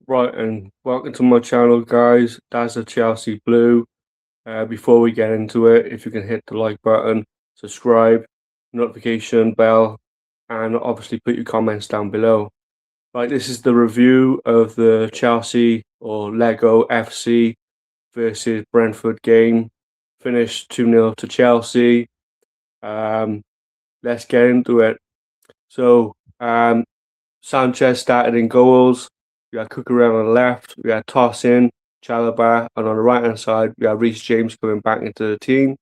Right, and welcome to my channel, guys. That's a Chelsea Blue. Before we get into it, if you can hit the like button, subscribe, notification bell, and obviously put your comments down below. Right, this is the review of the Chelsea or Lego FC versus Brentford game. Finished 2-0 to Chelsea. Um, let's get into it. So, Sanchez started in goals. We had Cucurella on the left. We had Tosin, Chalobah, and on the right hand side we had Reece James coming back into the team.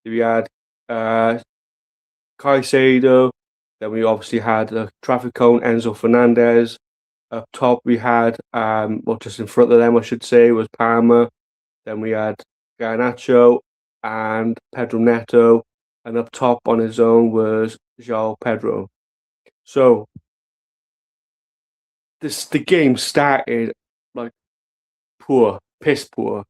We had uh, Caicedo. Then we obviously had the traffic cone Enzo Fernandez. Up top we had well, just in front of them I should say was Palmer. Then we had Garnacho and Pedro Neto, and up top on his own was João Pedro. So the game started like poor, piss poor.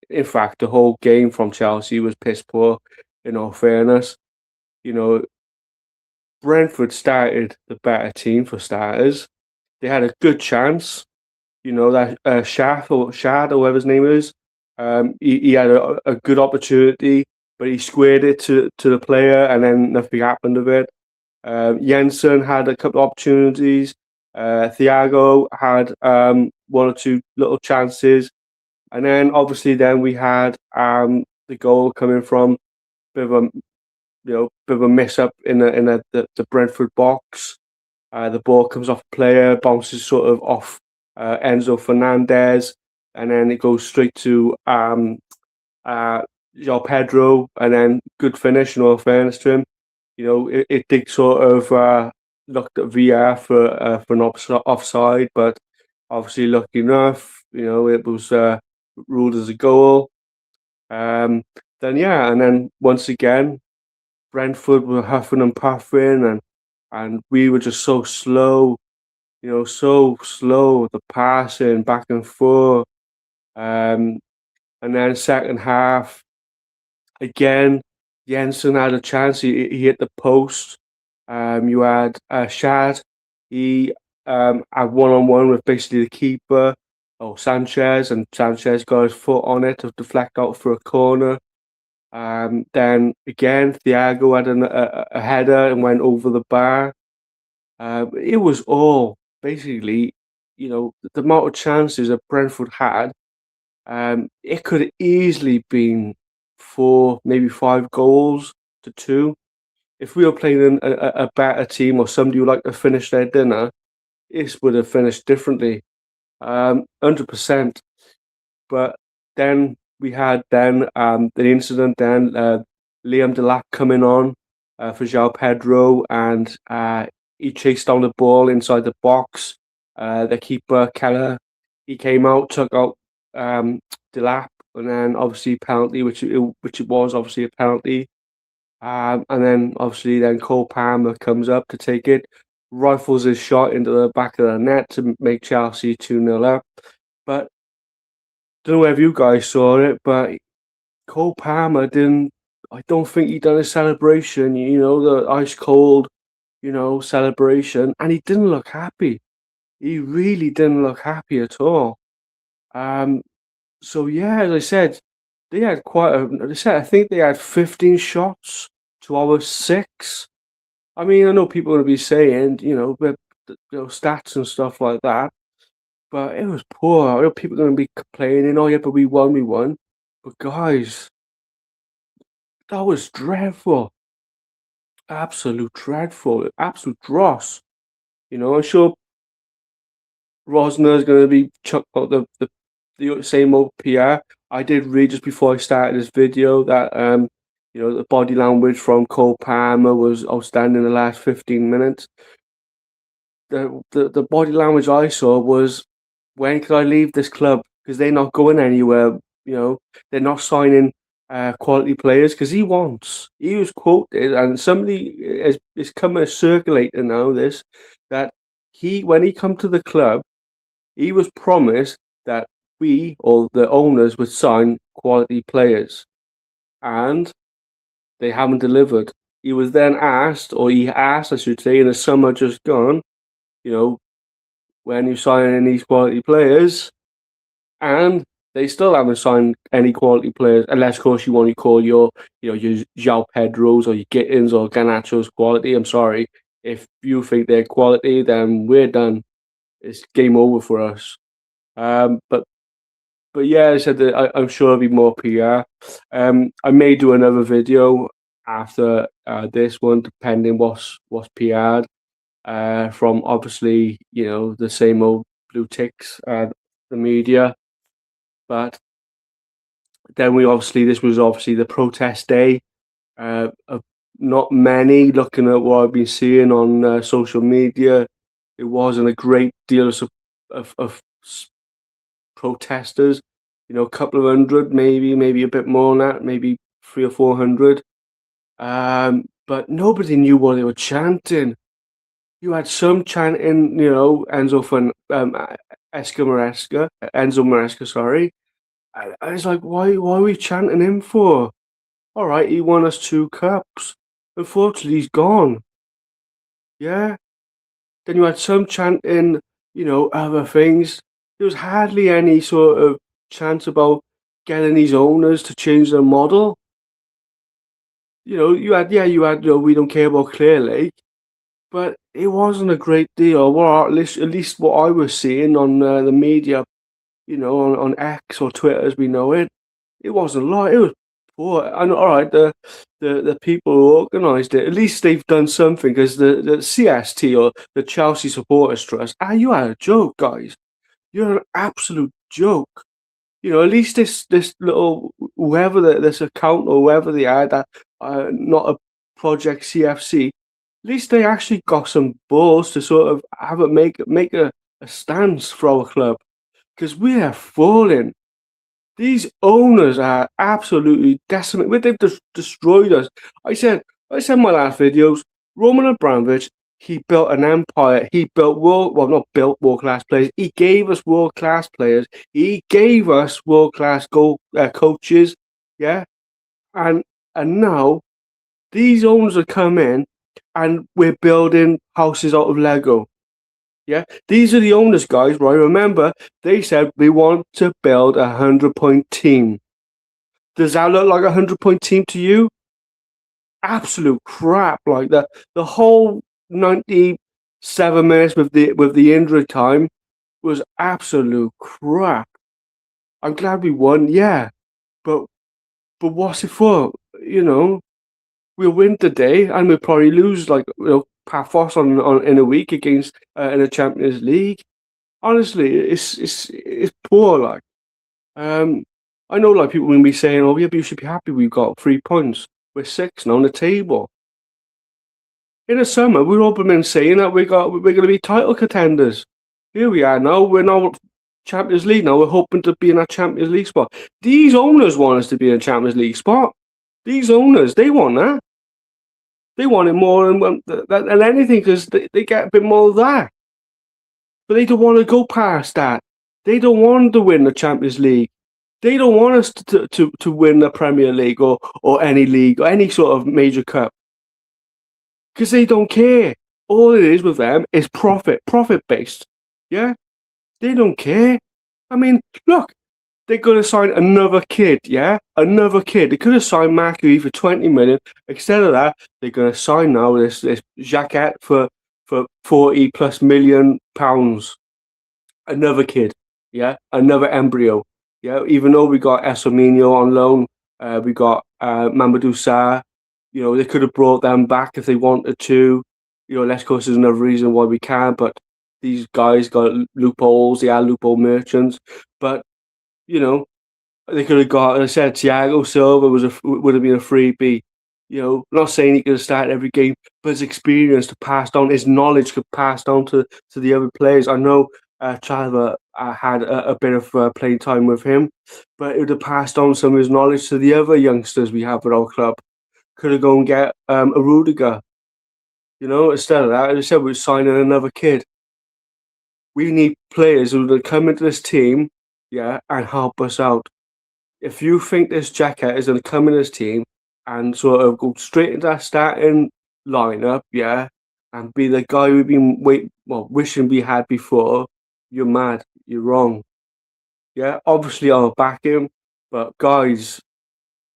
In fact, the whole game from Chelsea was piss poor. In all fairness, you know, Brentford started the better team for starters. They had a good chance. You know that Shad or whatever his name is. He had a good opportunity, but he squared it to the player, and then nothing happened of it. Jensen had a couple of opportunities. Thiago had one or two little chances, and then obviously then we had the goal coming from bit of a bit of a mess up in the Brentford box. The ball comes off player, bounces sort of off Enzo Fernandez, and then it goes straight to uh, João Pedro, and then good finish. In all fairness to him, it did sort of looked at VR for an offside, but obviously lucky enough, it was ruled as a goal. Um, then yeah, and then once again, Brentford were huffing and puffing, and we were just so slow, so slow. The passing back and forth, um, and then second half again, Jensen had a chance. He hit the post. You had Shad. He had one-on-one with basically the keeper, or Sanchez, and Sanchez got his foot on it to deflect out for a corner. Then again, Thiago had a header and went over the bar. It was all basically, the amount of chances that Brentford had. It could have easily been four, maybe five goals to two. If we were playing a better team or somebody who like to finish their dinner, this would have finished differently, 100%. But then we had the incident. Then Liam Delap coming on for João Pedro, and he chased down the ball inside the box. The keeper Keller, he came out, took out Delap, and then obviously penalty, which it was obviously a penalty. And then obviously then Cole Palmer comes up to take it, rifles his shot into the back of the net to make Chelsea 2-0 up. But don't know if you guys saw it, but Cole Palmer didn't. I don't think he done a celebration. The ice cold, celebration, and he didn't look happy. He really didn't look happy at all. Um. So yeah, as I said, they had quite a. They said I think they had 15 shots to our 6. I mean, I know people are gonna be saying, stats and stuff like that, but it was poor. I know people are gonna be complaining, oh yeah, but we won. But guys, that was dreadful. Absolute dreadful. Absolute dross. I'm sure Rosner's gonna be chucked out the same old PR. I did read just before I started this video that the body language from Cole Palmer was outstanding the last 15 minutes. The body language I saw was, when can I leave this club? Because they're not going anywhere. They're not signing quality players because he was quoted, and somebody is coming circulating now this, that when he come to the club, he was promised that we or the owners would sign quality players, and they haven't delivered. He was then asked, or he asked, I should say, in the summer just gone, you know, when you sign in these quality players, and they still haven't signed any quality players, unless, of course, you want to call your João Pedros or your Gittins or Garnacho's quality. I'm sorry. If you think they're quality, then we're done. It's game over for us. But yeah, I said that I'm sure there'll be more PR. I may do another video after this one, depending what's PR'd. From obviously, the same old blue ticks, the media. But then this was obviously the protest day. Not many, looking at what I've been seeing on social media, it wasn't a great deal of protesters. A couple of hundred, maybe a bit more than that, maybe 300 or 400. But nobody knew what they were chanting. You had some chanting, Enzo Maresca, sorry. I was like, why are we chanting him for? All right, he won us 2 cups. Unfortunately, he's gone. Yeah. Then you had some chanting, other things. There was hardly any sort of chant about getting these owners to change their model. You had, we don't care about Clear Lake, but it wasn't a great deal. Well, at least what I was seeing on the media, on X or Twitter as we know it, it wasn't a lot. It was poor. And all right, the people who organised it, at least they've done something, because the CST, or the Chelsea Supporters Trust, you had a joke, guys. You're an absolute joke. At least this little, whoever this account or whoever they had, that not a Project CFC, at least they actually got some balls to sort of have it make a stance for our club, because we are falling. These owners are absolutely decimated. They've destroyed us. I said in my last videos, Roman Abramovich, he built an empire. He built not built world-class players. He gave us world-class players. He gave us world-class coaches. Yeah. And now these owners have come in, and we're building houses out of Lego. Yeah, these are the owners, guys, right? Remember, they said we want to build 100-point team. Does that look like 100-point team to you? Absolute crap. Like the whole 97 minutes with the injury time was absolute crap. I'm glad we won, yeah, but what's it for? We'll win today, and we'll probably lose, like, Paphos on in a week against in the Champions League. Honestly, it's poor. Like, I know, like, people will be saying, "Oh, yeah, but you should be happy we've got 3 points. We're 6 now on the table." In the summer, we've all been saying that we're going to be title contenders. Here we are now. We're now Champions League. Now we're hoping to be in that Champions League spot. These owners want us to be in a Champions League spot. These owners, they want that. They want it more than anything, because they get a bit more of that. But they don't want to go past that. They don't want to win the Champions League. They don't want us to win the Premier League or any league or any sort of major cup, because they don't care. All it is with them is profit-based. Yeah? They don't care. I mean, look, they're going to sign another kid, yeah? Another kid. They could have signed Macri for 20 million. Instead of that, they're going to sign now this Jacquet for 40+ million pounds. Another kid, yeah? Another embryo, yeah? Even though we got Esamino on loan, we got Mamadou Sarr. They could have brought them back if they wanted to. Let's go, there's another reason why we can't, but these guys got loopholes. They are loophole merchants. But they could have got, as I said, Thiago Silva would have been a freebie. Not saying he could have started every game, but his experience to pass down, his knowledge could pass down to the other players. I know Chalva had a bit of playing time with him, but it would have passed on some of his knowledge to the other youngsters we have at our club. Could have gone and get a Rudiger. Instead of that, as I said, we're signing another kid. We need players who will come into this team, yeah, and help us out. If you think this Jacquet is going to come in this team and sort of go straight into that starting lineup, yeah, and be the guy we've been wishing we had before, you're mad. You're wrong. Yeah, obviously I'll back him, but guys,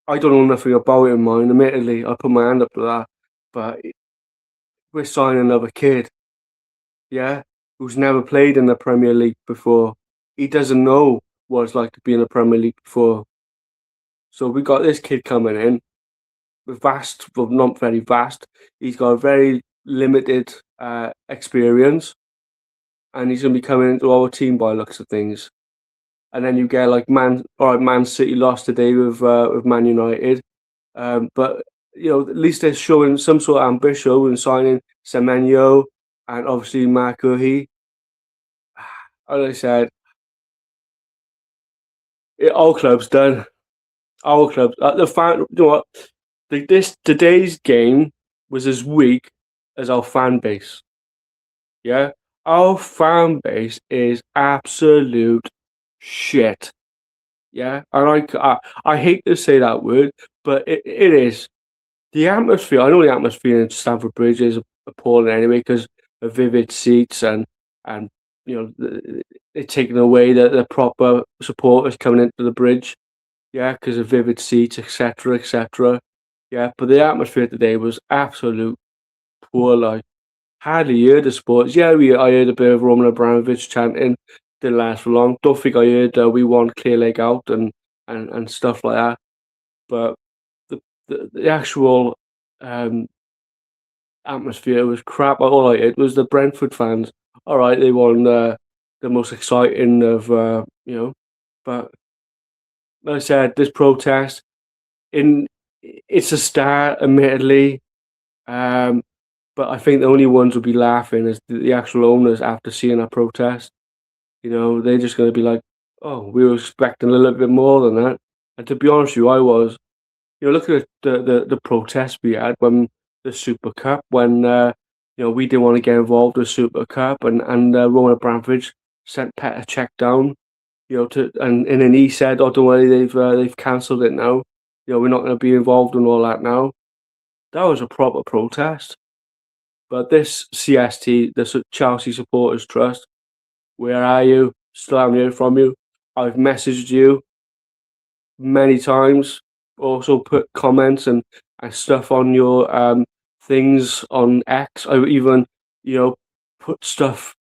I don't know nothing about him, mine. Admittedly, I put my hand up to that, but we're signing another kid, yeah, who's never played in the Premier League before. He doesn't know what it's like to be in the Premier League before. So we got this kid coming in with vast, well, not very vast. He's got a very limited experience, and he's going to be coming into our team by looks of things. And then you get like all right, Man City lost today with Man United, but at least they're showing some sort of ambition and signing Semenyo and obviously Marcuhi. As I said, our club's done. Our club, the fan. You know what? This today's game was as weak as our fan base. Yeah, our fan base is absolute shit. Yeah, and I hate to say that word, but it is. The atmosphere, I know the atmosphere in Stamford Bridge is appalling anyway because of vivid seats and they're taking away the proper supporters coming into the bridge, yeah, because of vivid seats, etc., etc. Yeah, but the atmosphere today was absolute poor. Like hardly heard the sports. Yeah, I heard a bit of Roman Abramovich chanting. Didn't last for long. Don't think I heard we won clear leg out and stuff like that. But the actual um, atmosphere was crap. All I heard was the Brentford fans. All right, they won the most. But like I said, this protest in it's a start, admittedly. Um, but I think the only ones will be laughing is the actual owners after seeing that protest. They're just going to be like, "Oh, we were expecting a little bit more than that." And to be honest with you, I was. Look at the protests we had when the Super Cup, when we didn't want to get involved with Super Cup, and Roman Abramovich sent Petr Cech down, and then he said, "Oh, don't worry, they've cancelled it now. We're not going to be involved in all that now." That was a proper protest. But this CST, the Chelsea Supporters Trust, where are you? Still haven't heard from you. I've messaged you many times. Also put comments and stuff on your things on X. I even, put stuff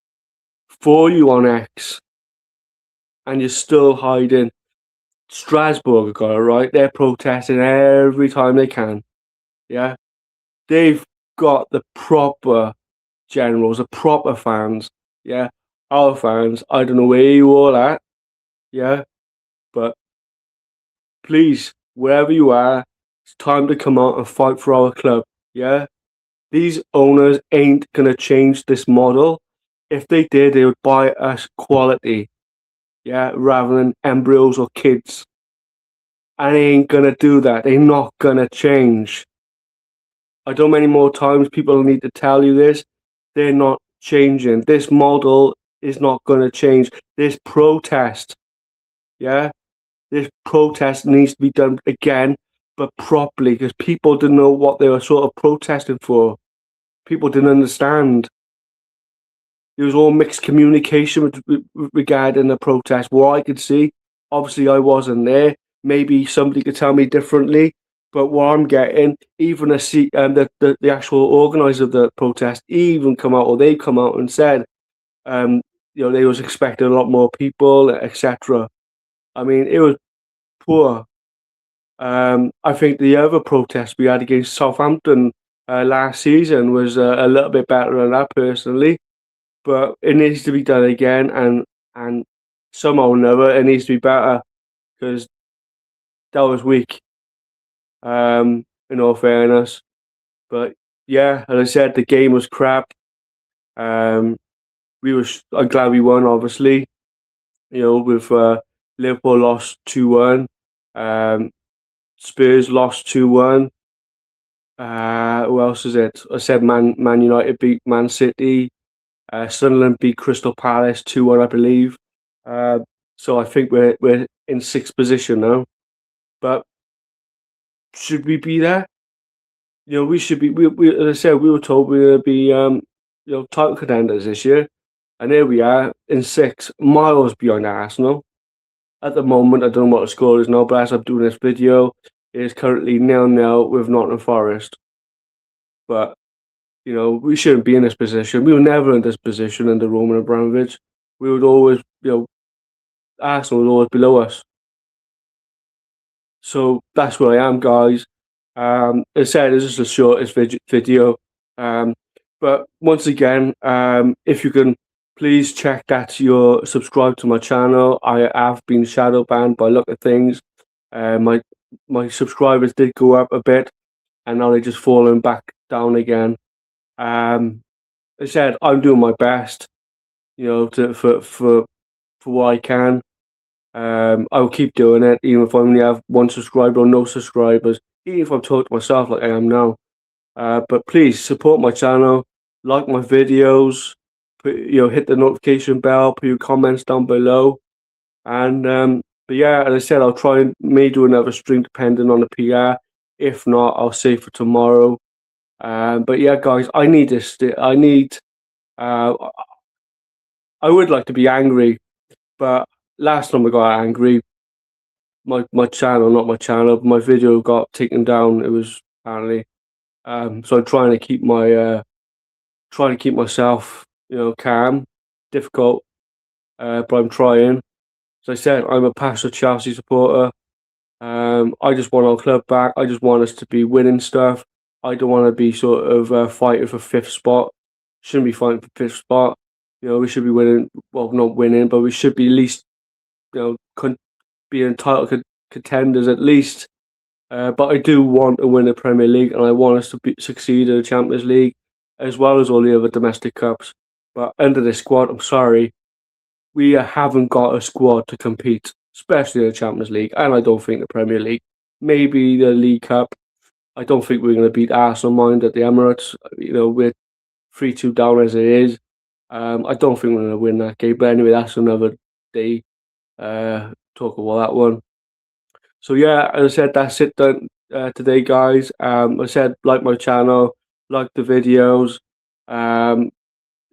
for you on X, and you're still hiding. Strasbourg got it right. They're protesting every time they can. Yeah, they've got the proper generals, the proper fans. Yeah, our fans. I don't know where you all at. Yeah, but please, wherever you are, it's time to come out and fight for our club. Yeah, these owners ain't gonna change this model. If they did, they would buy us quality. Yeah, rather than embryos or kids. And they ain't gonna do that. They're not gonna change. I don't know many more times people need to tell you this. They're not changing. This model is not gonna change. This protest, yeah, this protest needs to be done again, but properly, because people didn't know what they were sort of protesting for. People didn't understand. There was all mixed communication regarding the protest. What I could see, obviously, I wasn't there. Maybe somebody could tell me differently. But what I'm getting, even the actual organizer of the protest, even come out, or they come out and said, um, they was expecting a lot more people, etc. I mean, it was poor. I think the other protest we had against Southampton last season was a little bit better than that, personally. But it needs to be done again, and somehow or another it needs to be better because that was weak. In all fairness, but yeah, as I said, the game was crap. Um, I'm glad we won. Obviously, with Liverpool lost 2-1. Spurs lost 2-1. Who else is it? I said Man United beat Man City. Sunderland beat Crystal Palace 2-1, I believe. Uh, so I think we're in sixth position now. But should we be there? We should be. As I said, we were told we were going to be title contenders this year. And here we are in 6, miles behind Arsenal. At the moment, I don't know what the score is now, but as I'm doing this video, it is currently 0-0 with Nottingham Forest. But, we shouldn't be in this position. We were never in this position under Roman Abramovich. We would always, Arsenal would always below us. So that's where I am, guys. As I said, this is the shortest video. But once again, if you can please check that you're subscribed to my channel. I have been shadow banned by look of things. My subscribers did go up a bit, and now they're just falling back down again. As I said, I'm doing my best, for what I can. I will keep doing it, even if I only have 1 subscriber or no subscribers, even if I'm talking to myself like I am now. But please support my channel, like my videos, hit the notification bell, put your comments down below. And but yeah, as I said, I'll try and may do another stream depending on the PR. If not, I'll save for tomorrow. But yeah, guys, I need this. Uh, I would like to be angry, but last time I got angry, my channel, not my channel, my video got taken down. It was apparently. So I'm trying to keep myself, calm. Difficult, but I'm trying. As I said, I'm a passionate Chelsea supporter. I just want our club back. I just want us to be winning stuff. I don't want to be sort of fighting for 5th spot. Shouldn't be fighting for 5th spot. We should be winning. Well, not winning, but we should be at least, be entitled contenders at least. But I do want to win the Premier League, and I want us to succeed in the Champions League, as well as all the other domestic cups. But under this squad, I'm sorry, we haven't got a squad to compete, especially in the Champions League, and I don't think the Premier League. Maybe the League Cup. I don't think we're going to beat Arsenal mind at the Emirates. We're 3-2 down as it is. I don't think we're going to win that game. But anyway, that's another day. Talk about that one. So yeah, as I said, that's it done today, guys. I said, like my channel, like the videos,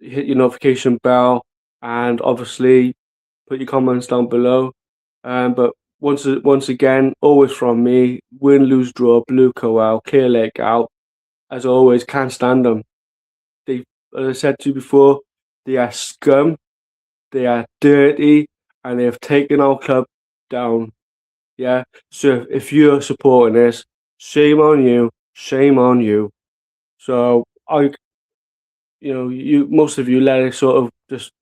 hit your notification bell, and obviously put your comments down below. But once again, always from me, win, lose, draw, blue coal, clear leg out. As always, can't stand them. They, as I said to you before, they are scum, they are dirty, and they have taken our club down. Yeah. So if you're supporting this, shame on you. Shame on you. So you most of you let it sort of just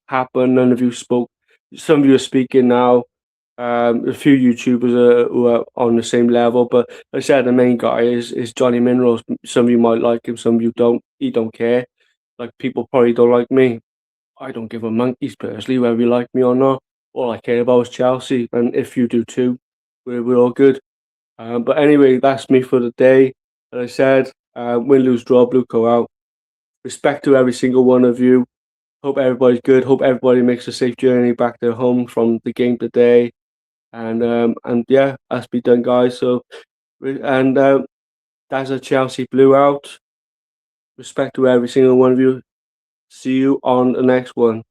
happen. None of you spoke. Some of you are speaking now. A few YouTubers who are on the same level, but like I said, the main guy is Johnny Minerals. Some of you might like him, some of you don't. He don't care. Like, people probably don't like me. I don't give a monkey's personally whether you like me or not. All I care about is Chelsea, and if you do too, we're all good. But anyway, that's me for the day. As I said, win, lose, draw, blue go out. Respect to every single one of you. Hope everybody's good. Hope everybody makes a safe journey back to home from the game today. And yeah, that's be done, guys. So, and that's a Chelsea blew out. Respect to every single one of you. See you on the next one.